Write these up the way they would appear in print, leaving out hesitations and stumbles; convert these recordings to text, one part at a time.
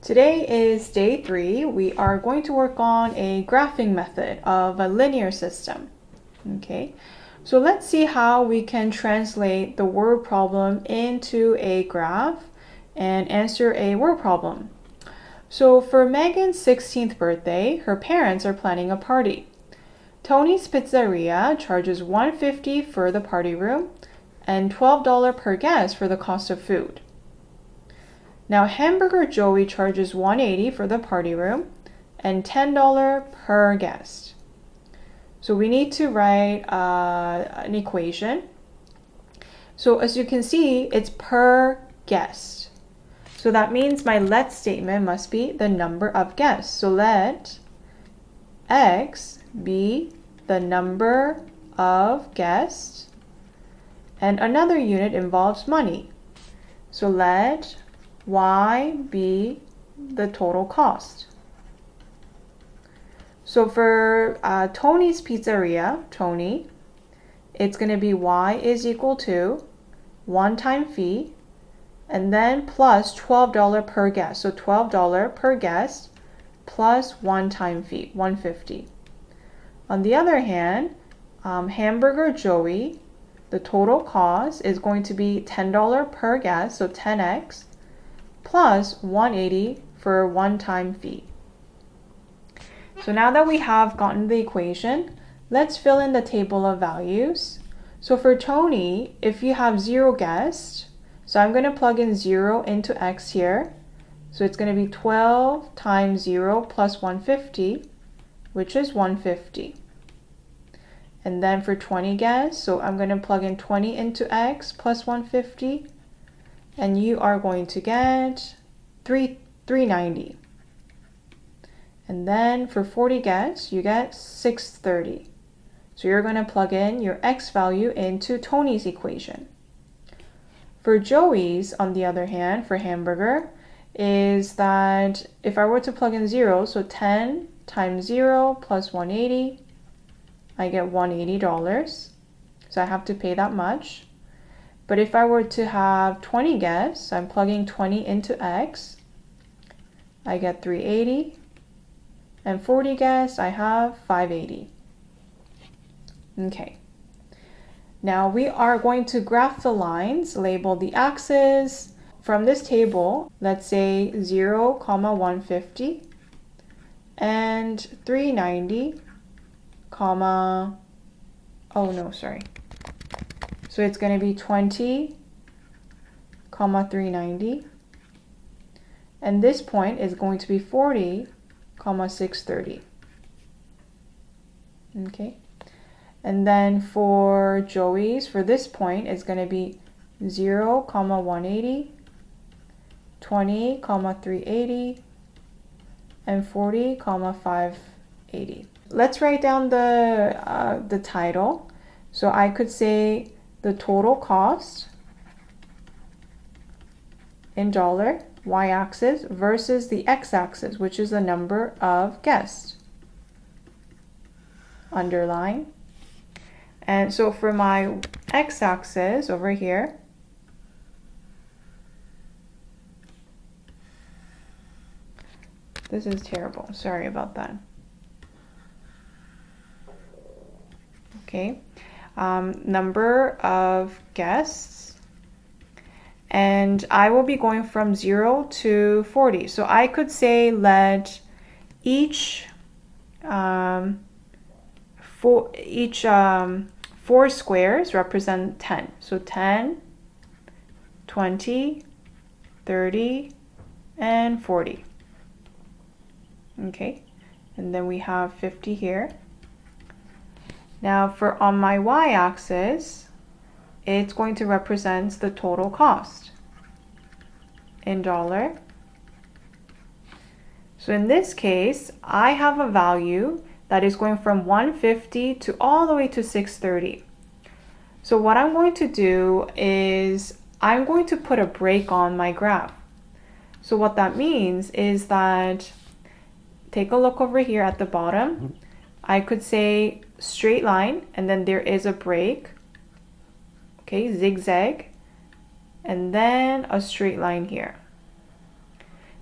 Today is day 3. We are going to work on a graphing method of a linear system. Okay, so let's see how we can translate the word problem into a graph and answer a word problem. So for Megan's 16th birthday, her parents are planning a party. Tony's Pizzeria charges $150 for the party room and $12 per guest for the cost of food. Now, Hamburger Joey charges $180 for the party room and $10 per guest. So we need to write an equation. So as you can see, it's per guest. So that means my let statement must be the number of guests. So let X be the number of guests, and another unit involves money. So let Y be the total cost. So for Tony's Pizzeria, Tony, it's going to be Y is equal to one-time fee and then plus $12 per guest. So $12 per guest plus one-time fee, $150. On the other hand, Hamburger Joey, the total cost is going to be $10 per guest, so 10x, plus $180 for a one-time fee. So now that we have gotten the equation, let's fill in the table of values. So for Tony, if you have 0 guests, so I'm going to plug in 0 into x here. So it's going to be 12 times 0 plus 150, which is 150. And then for 20 guests, so I'm going to plug in 20 into x plus 150, and you are going to get 390. And then for 40 guests, you get 630. So you're going to plug in your x value into Tony's equation. For Joey's, on the other hand, for hamburger, is that if I were to plug in 0, so 10 times 0 plus 180, I get $180. So I have to pay that much. But if I were to have 20 guests, I'm plugging 20 into x, I get 380. And 40 guests, I have 580. Okay. Now we are going to graph the lines, label the axes. From this table, let's say 0, 150 and 390, So it's going to be 20, 390. And this point is going to be 40, 630. Okay. And then for Joey's, for this point, it's going to be 0, 180, 20, 380, and 40, 580. Let's write down the title. So I could say the total cost in dollar, y-axis, versus the x-axis, which is the number of guests. Underline. And so for my x-axis over here, this is terrible. Sorry about that. Okay. Number of guests. And I will be going from 0 to 40. So I could say let each four squares represent 10. So 10, 20, 30, and 40. Okay, and then we have 50 here. Now for on my y-axis, it's going to represent the total cost in dollar. So in this case, I have a value that is going from 150 to all the way to 630. So what I'm going to do is I'm going to put a break on my graph. So what that means is that, take a look over here at the bottom. I could say straight line, and then there is a break. Okay, zigzag, and then a straight line here.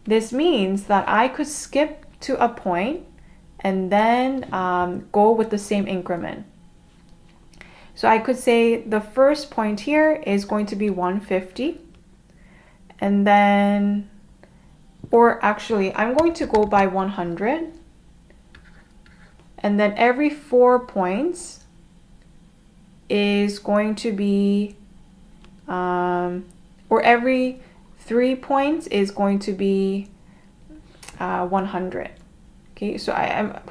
This means that I could skip to a point and then go with the same increment. So I could say the first point here is going to be 150. And then, or actually, I'm going to go by 100. And then every 4 points is going to be, or every 3 points is going to be 100. Okay, so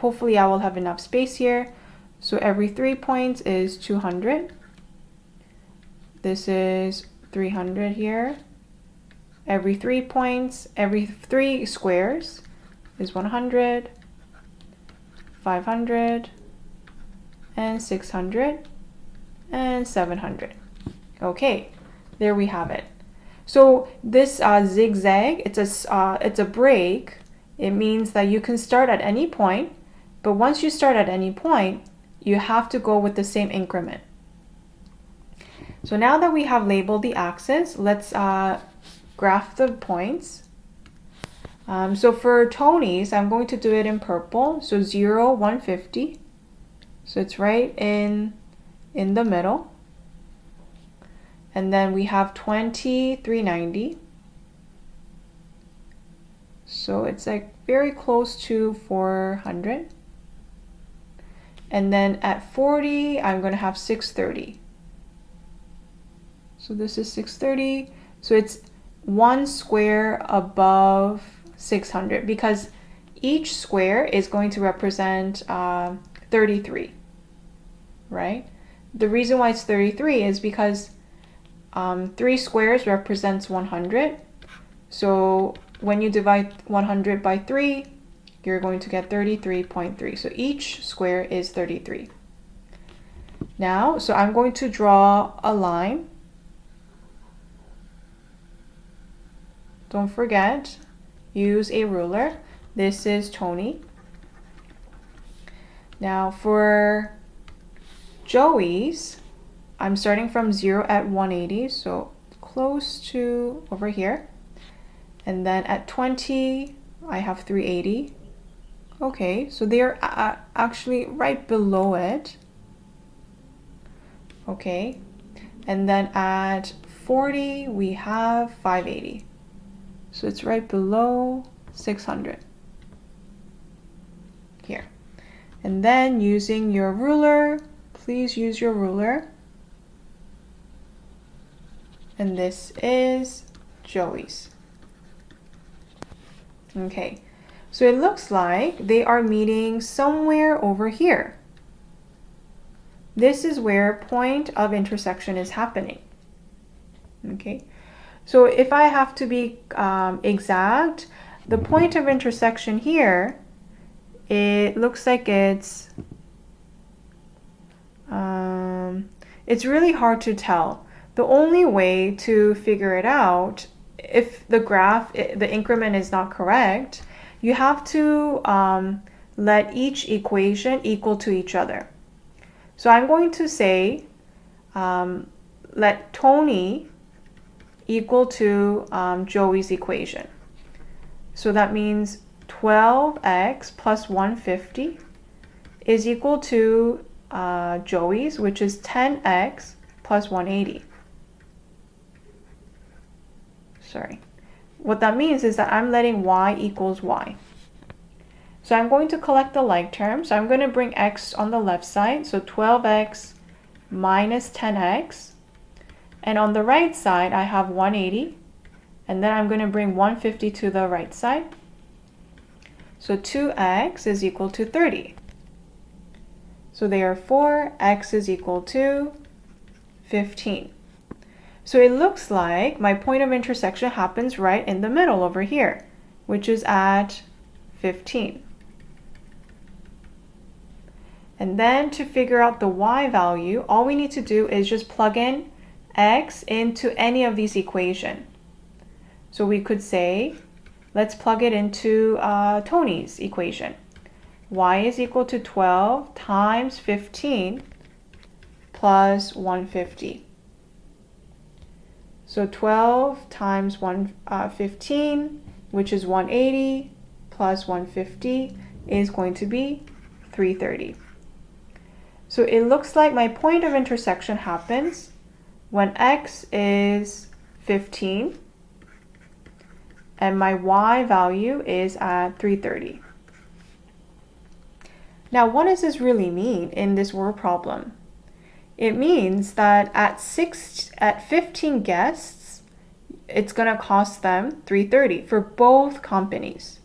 hopefully I will have enough space here. So every 3 points is 200. This is 300 here. Every 3 points, every 3 squares is 100, 500, and 600, and 700. Okay, there we have it. So this zigzag, it's a break. It means that you can start at any point, but once you start at any point, you have to go with the same increment. So now that we have labeled the axis, let's graph the points. So for Tony's, I'm going to do it in purple. So 0, 150. So it's right in the middle. And then we have 20, 390. So it's like very close to 400. And then at 40, I'm going to have 630. So this is 630. So it's 1 square above 600 because each square is going to represent 33, right? The reason why it's 33 is because 3 squares represents 100. So when you divide 100 by 3, you're going to get 33.3. So each square is 33. Now, so I'm going to draw a line. Don't forget, use a ruler. This is Tony. Now for Joey's, I'm starting from 0 at 180, so close to over here. And then at 20, I have 380. Okay, so they're actually right below it. Okay, and then at 40, we have 580. So it's right below 600 here. And then using your ruler, please use your ruler. And this is Joey's. Okay, so it looks like they are meeting somewhere over here. This is where point of intersection is happening. Okay, so if I have to be exact, the point of intersection here, it looks like it's really hard to tell. The only way to figure it out, if the graph, the increment is not correct, you have to let each equation equal to each other. So I'm going to say let Tony equal to Joey's equation. So that means 12x plus 150 is equal to Joey's, which is 10x plus 180. Sorry. What that means is that I'm letting y equals y. So I'm going to collect the like terms. So I'm going to bring x on the left side. So 12x minus 10x. And on the right side, I have 180. And then I'm going to bring 150 to the right side. So 2x is equal to 30. So therefore, x is equal to 15. So it looks like my point of intersection happens right in the middle over here, which is at 15. And then to figure out the y value, all we need to do is just plug in x into any of these equations. So we could say, let's plug it into Tony's equation. Y is equal to 12 times 15 plus 150. So 12 times 15 which is 180, plus 150 is going to be 330. So it looks like my point of intersection happens when x is 15 and my y value is at 330. Now, what does this really mean in this word problem? It means that at 15 guests, it's going to cost them 330 for both companies.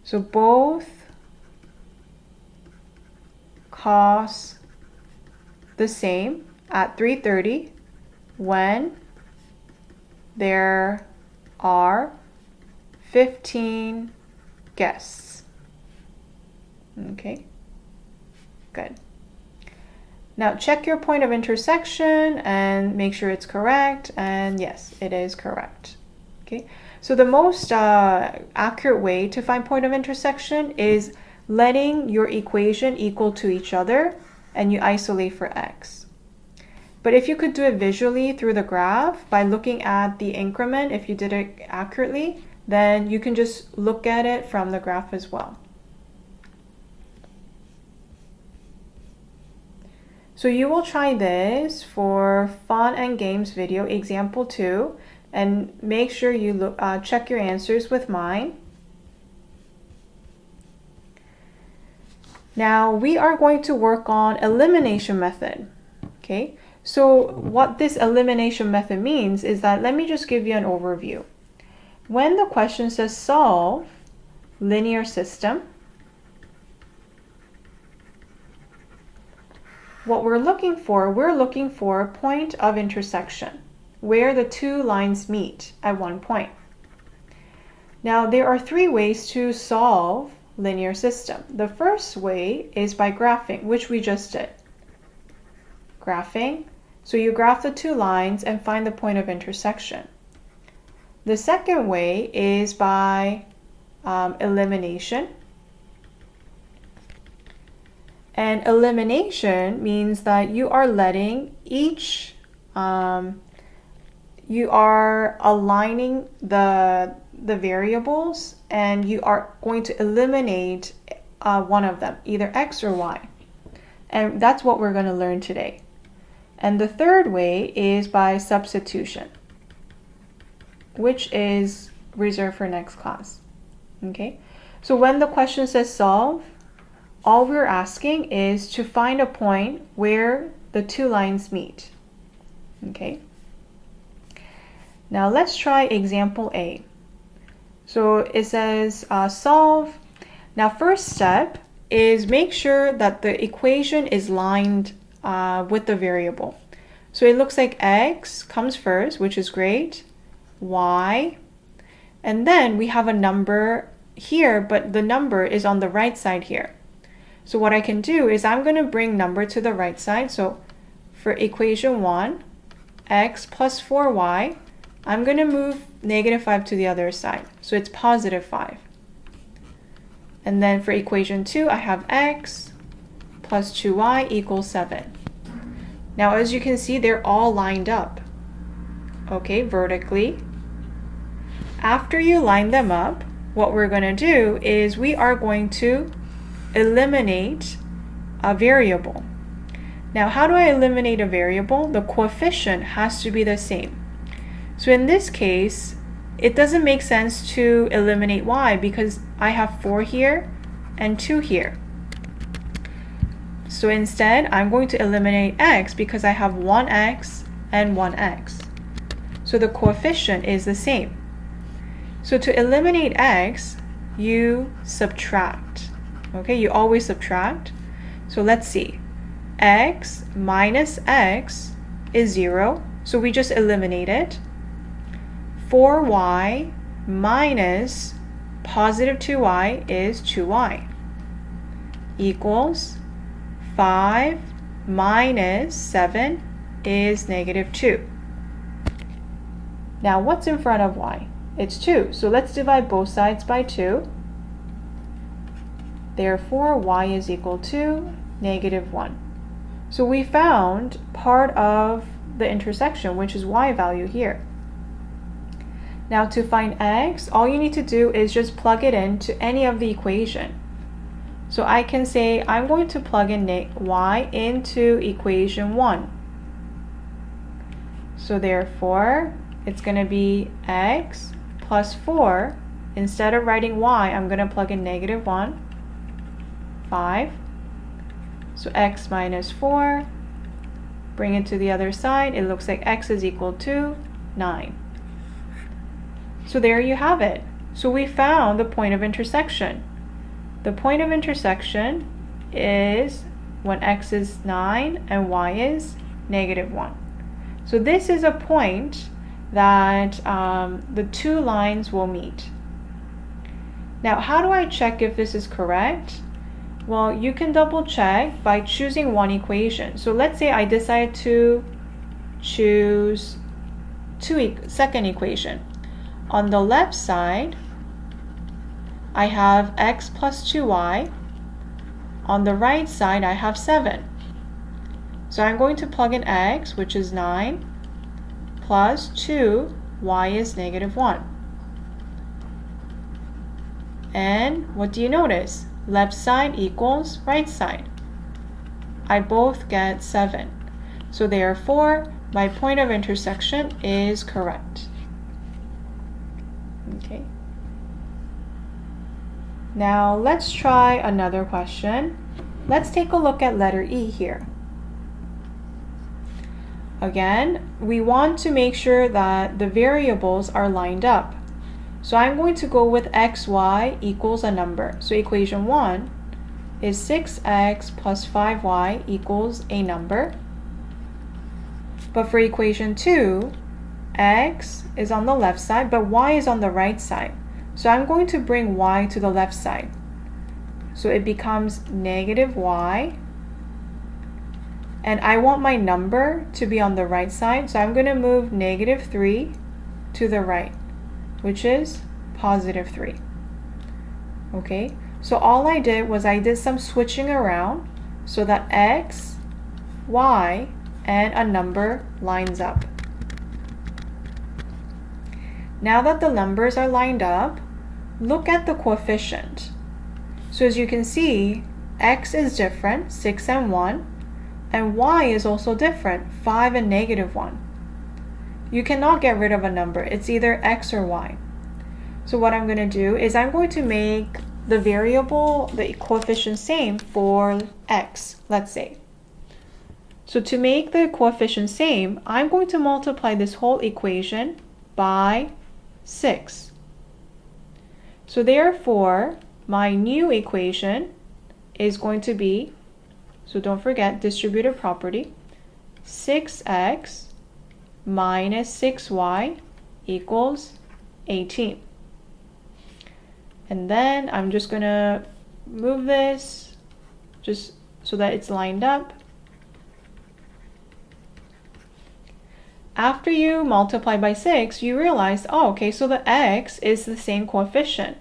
So both cost the same at 330 when there are 15 guests. Okay, good. Now check your point of intersection and make sure it's correct, and yes, it is correct. Okay, so the most accurate way to find point of intersection is letting your equation equal to each other and you isolate for x. But if you could do it visually through the graph by looking at the increment, if you did it accurately, then you can just look at it from the graph as well. So you will try this for fun and games video example 2 and make sure you check your answers with mine. Now we are going to work on elimination method. Okay, so what this elimination method means is that, let me just give you an overview. When the question says solve linear system, what we're looking for a point of intersection where the two lines meet at one point. Now there are 3 ways to solve linear system. The first way is by graphing, which we just did. Graphing, so you graph the 2 lines and find the point of intersection. The second way is by elimination. And elimination means that you are letting each, you are aligning the variables and you are going to eliminate one of them, either x or y. And that's what we're going to learn today. And the third way is by substitution, which is reserved for next class. Okay, so when the question says solve, all we're asking is to find a point where the 2 lines meet. Okay. Now let's try example A. So it says solve. Now first step is make sure that the equation is lined with the variable. So it looks like x comes first, which is great, y, and then we have a number here, but the number is on the right side here. So what I can do is I'm going to bring number to the right side. So for equation 1, x plus 4y, I'm going to move -5 to the other side. So it's +5. And then for equation 2, I have x plus 2y equals 7. Now as you can see, they're all lined up, okay, vertically. After you line them up, what we're going to do is we are going to eliminate a variable. Now, how do I eliminate a variable? The coefficient has to be the same. So in this case, it doesn't make sense to eliminate y because I have 4 here and 2 here. So instead, I'm going to eliminate x because I have 1x and 1x. So the coefficient is the same. So to eliminate x, you subtract. Okay, you always subtract. So let's see. X minus x is 0. So we just eliminate it. 4y minus positive 2y is 2y equals 5 minus 7 is -2. Now what's in front of y? It's 2. So let's divide both sides by 2. Therefore, y is equal to -1. So we found part of the intersection, which is y value here. Now to find x, all you need to do is just plug it into any of the equation. So I can say I'm going to plug in y into equation 1. So therefore, it's going to be x plus 4. Instead of writing y, I'm going to plug in -1, 5. So x minus 4. Bring it to the other side. It looks like x is equal to 9. So there you have it. So we found the point of intersection. The point of intersection is when x is 9 and y is -1. So this is a point that the two lines will meet. Now, how do I check if this is correct? Well, you can double check by choosing one equation. So let's say I decide to choose second equation. On the left side, I have x plus 2y. On the right side, I have 7. So I'm going to plug in x, which is 9, plus 2, y is -1. And what do you notice? Left side equals right side. I both get 7. So therefore, my point of intersection is correct. Okay. Now let's try another question. Let's take a look at letter E here. Again, we want to make sure that the variables are lined up. So I'm going to go with xy equals a number. So equation 1 is 6x plus 5y equals a number. But for equation 2, x is on the left side, but y is on the right side. So I'm going to bring y to the left side. So it becomes -y. And I want my number to be on the right side. So I'm going to move -3 to the right, which is +3. Okay, so all I did was I did some switching around so that x, y, and a number lines up. Now that the numbers are lined up, look at the coefficient. So as you can see, x is different, 6 and 1, and y is also different, 5 and -1. You cannot get rid of a number. It's either x or y. So what I'm going to do is I'm going to make the variable, the coefficient same for x, let's say. So to make the coefficient same, I'm going to multiply this whole equation by 6. So therefore, my new equation is going to be, so don't forget distributive property, 6x minus 6y equals 18. And then I'm just going to move this just so that it's lined up. After you multiply by 6, you realize, oh, okay, so the x is the same coefficient.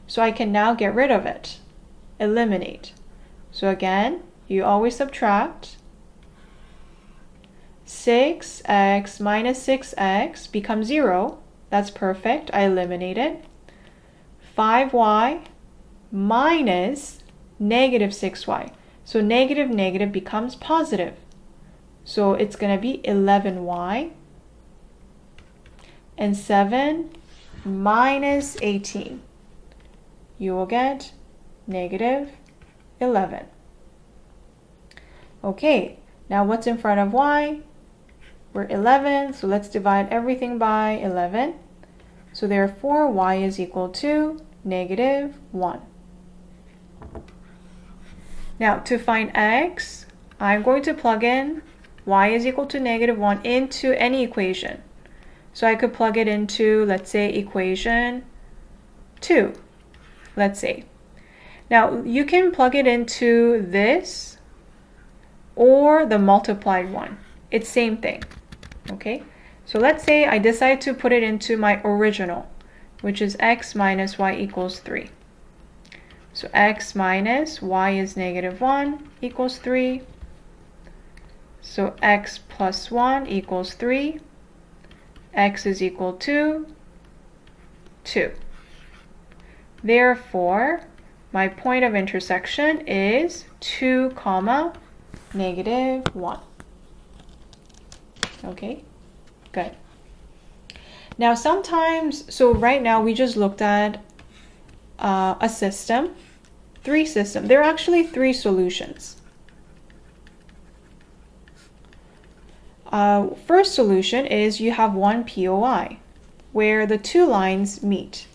So I can now get rid of it. Eliminate. So again, you always subtract. 6x minus 6x becomes 0. That's perfect. I eliminate it. 5y minus -6y. So negative becomes positive. So it's going to be 11y. And 7 minus 18. You will get -11. Okay, now what's in front of y? We're 11, so let's divide everything by 11. So therefore, y is equal to -1. Now to find x, I'm going to plug in y is equal to -1 into any equation. So I could plug it into, let's say, equation 2, let's say. Now you can plug it into this or the multiplied one. It's same thing, okay? So let's say I decide to put it into my original, which is x minus y equals 3. So x minus y is -1 equals 3. So x plus 1 equals 3. X is equal to 2. Therefore, my point of intersection is 2, comma, -1. Okay, good. Now sometimes, so right now we just looked at a system, 3 systems. There are actually 3 solutions. First solution is you have one POI where the 2 lines meet.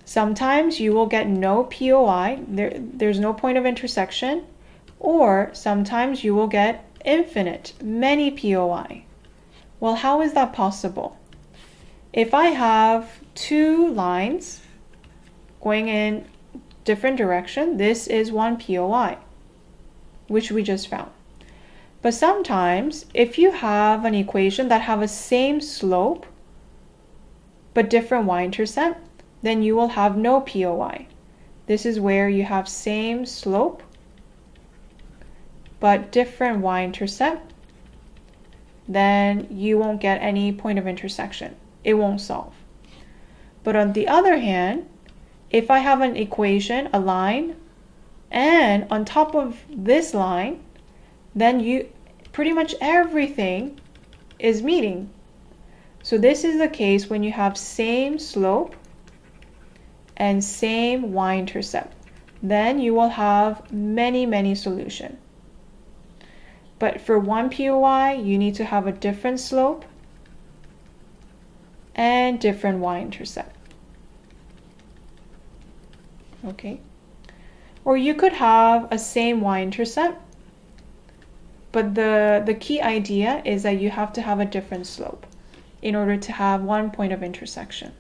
Sometimes you will get no POI, there's no point of intersection, or sometimes you will get infinite, many POI. Well, how is that possible? If I have 2 lines going in different direction, this is one POI, which we just found. But sometimes if you have an equation that have a same slope but different y-intercept, then you will have no POI. This is where you have same slope but different y-intercept, then you won't get any point of intersection. It won't solve. But on the other hand, if I have an equation, a line, and on top of this line, then pretty much everything is meeting. So this is the case when you have same slope and same y-intercept. Then you will have many solutions. But for one POI, you need to have a different slope and different y-intercept. Okay. Or you could have a same y-intercept, but the key idea is that you have to have a different slope in order to have one point of intersection.